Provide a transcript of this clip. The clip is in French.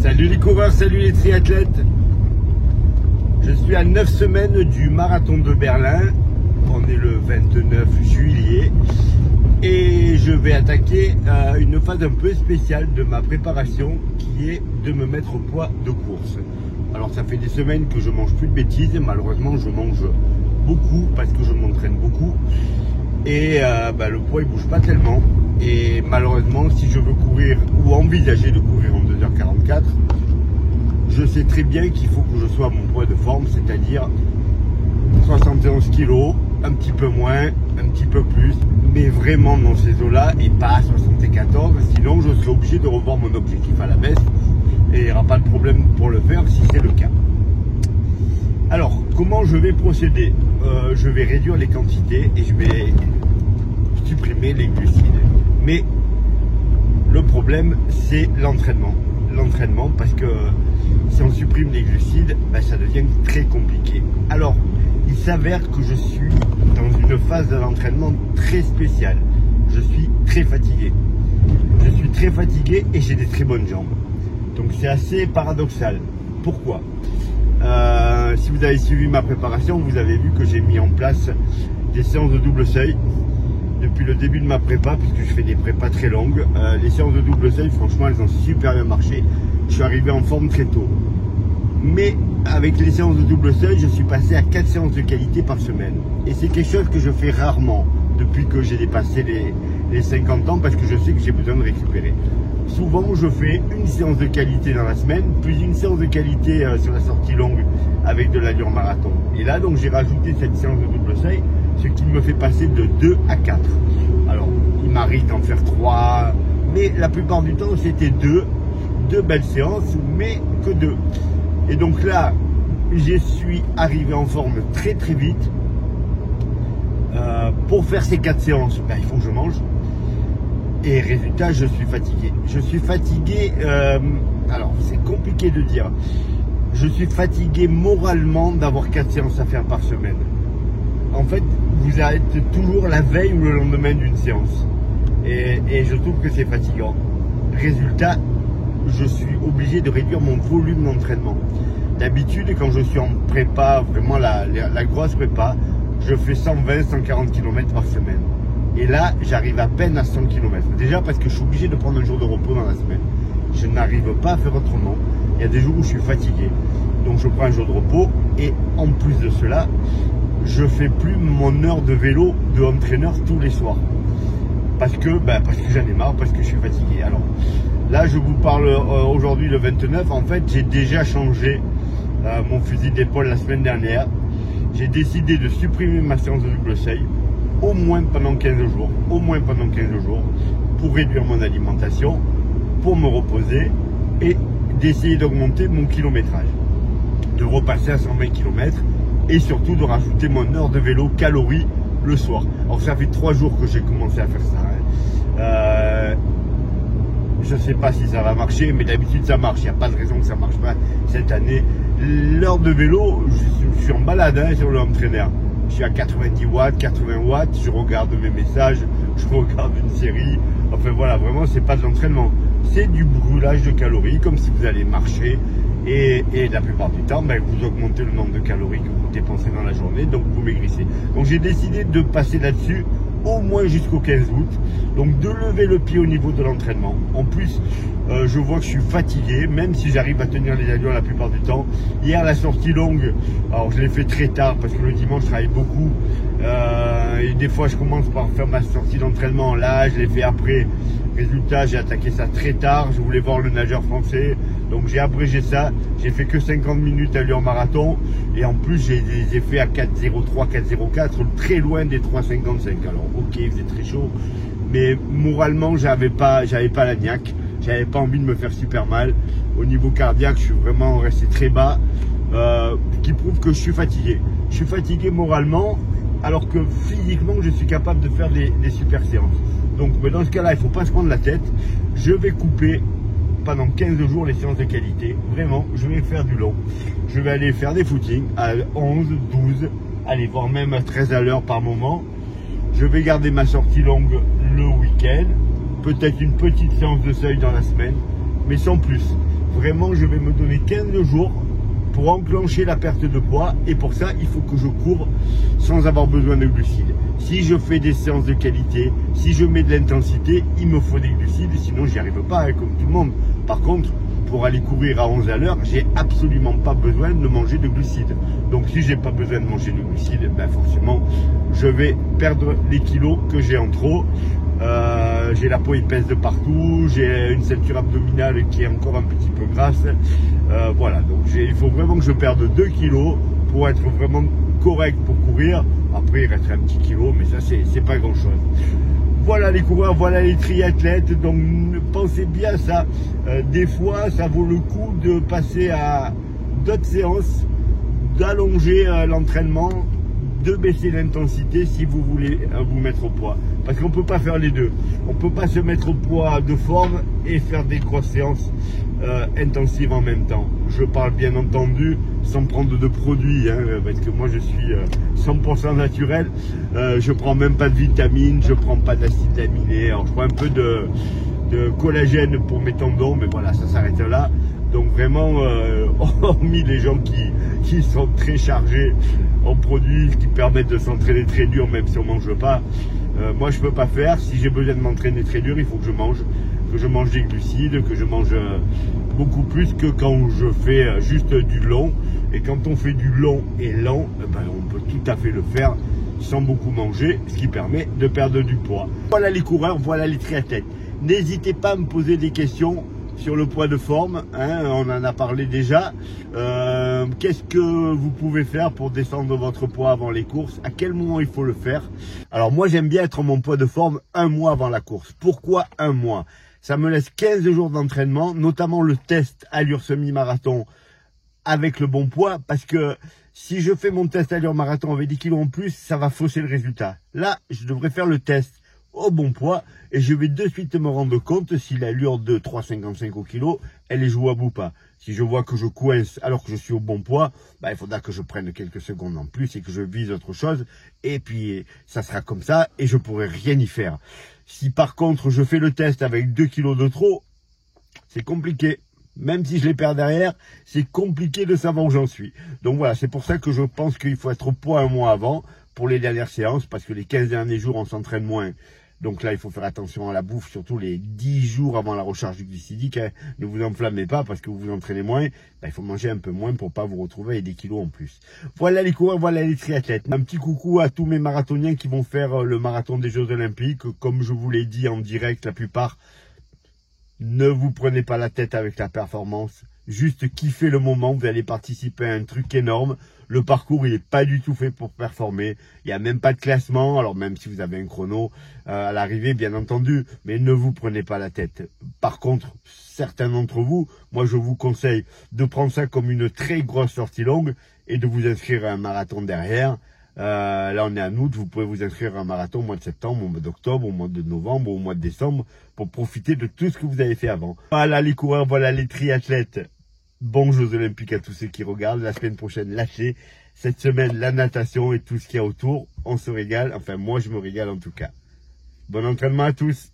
Salut les coureurs, salut les triathlètes. Je suis à 9 semaines du marathon de Berlin. On est le 29 juillet et je vais attaquer une phase un peu spéciale de ma préparation qui est de me mettre au poids de course. Alors ça fait des semaines que je mange plus de bêtises et malheureusement je mange beaucoup parce que je m'entraîne beaucoup et le poids il bouge pas tellement et malheureusement si je veux courir ou envisager de courir en 2h44, je sais très bien qu'il faut que je sois à mon poids de forme, c'est-à-dire 71 kg, un petit peu moins, un petit peu plus, mais vraiment dans ces eaux-là et pas à 74, sinon je serai obligé de revoir mon objectif à la baisse et il n'y aura pas de problème pour le faire si c'est le cas. Alors, comment je vais procéder? Je vais réduire les quantités et je vais supprimer les glucides. Mais le problème, c'est l'entraînement. L'entraînement, parce que si on supprime les glucides, ça devient très compliqué. Alors, il s'avère que je suis dans une phase de l'entraînement très spéciale. Je suis très fatigué. Je suis très fatigué et j'ai des très bonnes jambes. Donc c'est assez paradoxal. Pourquoi? Si vous avez suivi ma préparation, vous avez vu que j'ai mis en place des séances de double seuil depuis le début de ma prépa, puisque je fais des prépas très longues. Les séances de double seuil, franchement, elles ont super bien marché. Je suis arrivé en forme très tôt. Mais avec les séances de double seuil, je suis passé à 4 séances de qualité par semaine. Et c'est quelque chose que je fais rarement depuis que j'ai dépassé les 50 ans, parce que je sais que j'ai besoin de récupérer. Souvent, je fais une séance de qualité dans la semaine, puis une séance de qualité sur la sortie longue avec de l'allure marathon. Et là, donc, j'ai rajouté cette séance de double seuil, ce qui me fait passer de 2 à 4. Alors, il m'arrive d'en faire 3, mais la plupart du temps, c'était 2 belles séances, mais que 2. Et donc là, je suis arrivé en forme très très vite. Pour faire ces 4 séances, il faut que je mange. Et résultat, je suis fatigué. Je suis fatigué, alors c'est compliqué de dire. Je suis fatigué moralement d'avoir 4 séances à faire par semaine. En fait, vous êtes toujours la veille ou le lendemain d'une séance. Et je trouve que c'est fatigant. Résultat, je suis obligé de réduire mon volume d'entraînement. D'habitude, quand je suis en prépa, vraiment la grosse prépa, je fais 120-140 km par semaine. Et là, j'arrive à peine à 100 km. Déjà parce que je suis obligé de prendre un jour de repos dans la semaine. Je n'arrive pas à faire autrement. Il y a des jours où je suis fatigué. Donc je prends un jour de repos. Et en plus de cela, je fais plus mon heure de vélo de home trainer tous les soirs. Parce que j'en ai marre, parce que je suis fatigué. Alors là, je vous parle aujourd'hui le 29. En fait, j'ai déjà changé mon fusil d'épaule la semaine dernière. J'ai décidé de supprimer ma séance de double seuil. Au moins pendant 15 jours, pour réduire mon alimentation, pour me reposer et d'essayer d'augmenter mon kilométrage, de repasser à 120 km et surtout de rajouter mon heure de vélo calories le soir. Alors ça fait 3 jours que j'ai commencé à faire ça. Je ne sais pas si ça va marcher, mais d'habitude ça marche. Il n'y a pas de raison que ça ne marche pas cette année. L'heure de vélo, je suis en balade sur le home trainer. Je suis à 90 watts, 80 watts, je regarde mes messages, je regarde une série. Enfin voilà, vraiment, c'est pas de l'entraînement. C'est du brûlage de calories, comme si vous allez marcher. Et la plupart du temps, vous augmentez le nombre de calories que vous dépensez dans la journée, donc vous maigrissez. Donc j'ai décidé de passer là-dessus, au moins jusqu'au 15 août. Donc de lever le pied au niveau de l'entraînement. En plus, je vois que je suis fatigué, même si j'arrive à tenir les allures la plupart du temps. Hier, la sortie longue, alors je l'ai fait très tard parce que le dimanche, je travaille beaucoup. Et des fois, je commence par faire ma sortie d'entraînement. Là, je l'ai fait après. Résultat, j'ai attaqué ça très tard. Je voulais voir le nageur français. Donc j'ai abrégé ça. J'ai fait que 50 minutes à allure marathon. Et en plus, j'ai des effets à 4,03, 4,04, très loin des 3,55. Alors, ok, il faisait très chaud. Mais moralement, j'avais pas la niaque. J'avais pas envie de me faire super mal. Au niveau cardiaque, je suis vraiment resté très bas. Qui prouve que je suis fatigué. Je suis fatigué moralement, alors que physiquement, je suis capable de faire des super séances. Donc dans ce cas-là, il ne faut pas se prendre la tête. Je vais couper pendant 15 jours les séances de qualité. Vraiment, je vais faire du long. Je vais aller faire des footings à 11, 12, allez, voire même à 13 à l'heure par moment. Je vais garder ma sortie longue le week-end. Peut-être une petite séance de seuil dans la semaine, mais sans plus. Vraiment, je vais me donner 15 jours pour enclencher la perte de poids. Et pour ça, il faut que je cours sans avoir besoin de glucides. Si je fais des séances de qualité, si je mets de l'intensité, il me faut des glucides. Sinon, j'y arrive pas, hein, comme tout le monde. Par contre, pour aller courir à 11 à l'heure, j'ai absolument pas besoin de manger de glucides. Donc si j'ai pas besoin de manger de glucides, ben forcément, je vais perdre les kilos que j'ai en trop. J'ai la peau épaisse de partout, j'ai une ceinture abdominale qui est encore un petit peu grasse. Voilà, donc il faut vraiment que je perde 2 kilos pour être vraiment correct pour courir. Après, il resterait un petit kilo, mais ça, c'est pas grand chose. Voilà les coureurs, voilà les triathlètes, donc pensez bien à ça. Des fois, ça vaut le coup de passer à d'autres séances, d'allonger l'entraînement, de baisser l'intensité si vous voulez vous mettre au poids. Parce qu'on ne peut pas faire les deux. On ne peut pas se mettre au poids de forme et faire des grosses séances intensives en même temps. Je parle bien entendu sans prendre de produits, hein, parce que moi je suis 100% naturel. Je prends même pas de vitamines, je prends pas d'acides aminés. Alors je prends un peu de collagène pour mes tendons, mais voilà, ça s'arrête là. Donc vraiment, hormis les gens qui sont très chargés en produits qui permettent de s'entraîner très dur, même si on mange pas, moi je peux pas faire. Si j'ai besoin de m'entraîner très dur, il faut que je mange des glucides, que je mange beaucoup plus que quand je fais juste du long. Et quand on fait du long et lent, ben, on peut tout à fait le faire sans beaucoup manger, ce qui permet de perdre du poids. Voilà les coureurs, voilà les triathlètes. N'hésitez pas à me poser des questions sur le poids de forme, hein, on en a parlé déjà. Qu'est-ce que vous pouvez faire pour descendre votre poids avant les courses? À quel moment il faut le faire? Alors moi j'aime bien être en mon poids de forme un mois avant la course. Pourquoi un mois? Ça me laisse 15 jours d'entraînement, notamment le test allure semi-marathon avec le bon poids, parce que si je fais mon test allure marathon avec 10 kilos en plus, ça va fausser le résultat. Là, je devrais faire le test au bon poids et je vais de suite me rendre compte si l'allure de 3,55 au kilo, elle est jouable ou pas. Si je vois que je coince alors que je suis au bon poids, bah, il faudra que je prenne quelques secondes en plus et que je vise autre chose. Et puis, ça sera comme ça et je pourrai rien y faire. Si par contre, je fais le test avec 2 kilos de trop, c'est compliqué. Même si je les perds derrière, c'est compliqué de savoir où j'en suis. Donc voilà, c'est pour ça que je pense qu'il faut être au poids un mois avant pour les dernières séances, parce que les 15 derniers jours, on s'entraîne moins. Donc là, il faut faire attention à la bouffe, surtout les 10 jours avant la recharge du glycidique. Hein. Ne vous enflammez pas parce que vous vous entraînez moins. Ben, il faut manger un peu moins pour pas vous retrouver avec des kilos en plus. Voilà les coureurs, voilà les triathlètes. Un petit coucou à tous mes marathoniens qui vont faire le marathon des Jeux Olympiques. Comme je vous l'ai dit en direct, la plupart, ne vous prenez pas la tête avec la performance. Juste kiffez le moment, vous allez participer à un truc énorme. Le parcours, il n'est pas du tout fait pour performer. Il n'y a même pas de classement. Alors même si vous avez un chrono à l'arrivée, bien entendu. Mais ne vous prenez pas la tête. Par contre, certains d'entre vous, moi je vous conseille de prendre ça comme une très grosse sortie longue et de vous inscrire à un marathon derrière. Là on est en août, vous pouvez vous inscrire à un marathon au mois de septembre, au mois d'octobre, au mois de novembre, au mois de décembre, pour profiter de tout ce que vous avez fait avant. Voilà les coureurs, voilà les triathlètes. Bons Jeux Olympiques à tous ceux qui regardent. La semaine prochaine, lâchez. Cette semaine, la natation et tout ce qu'il y a autour. On se régale. Enfin, moi, je me régale en tout cas. Bon entraînement à tous.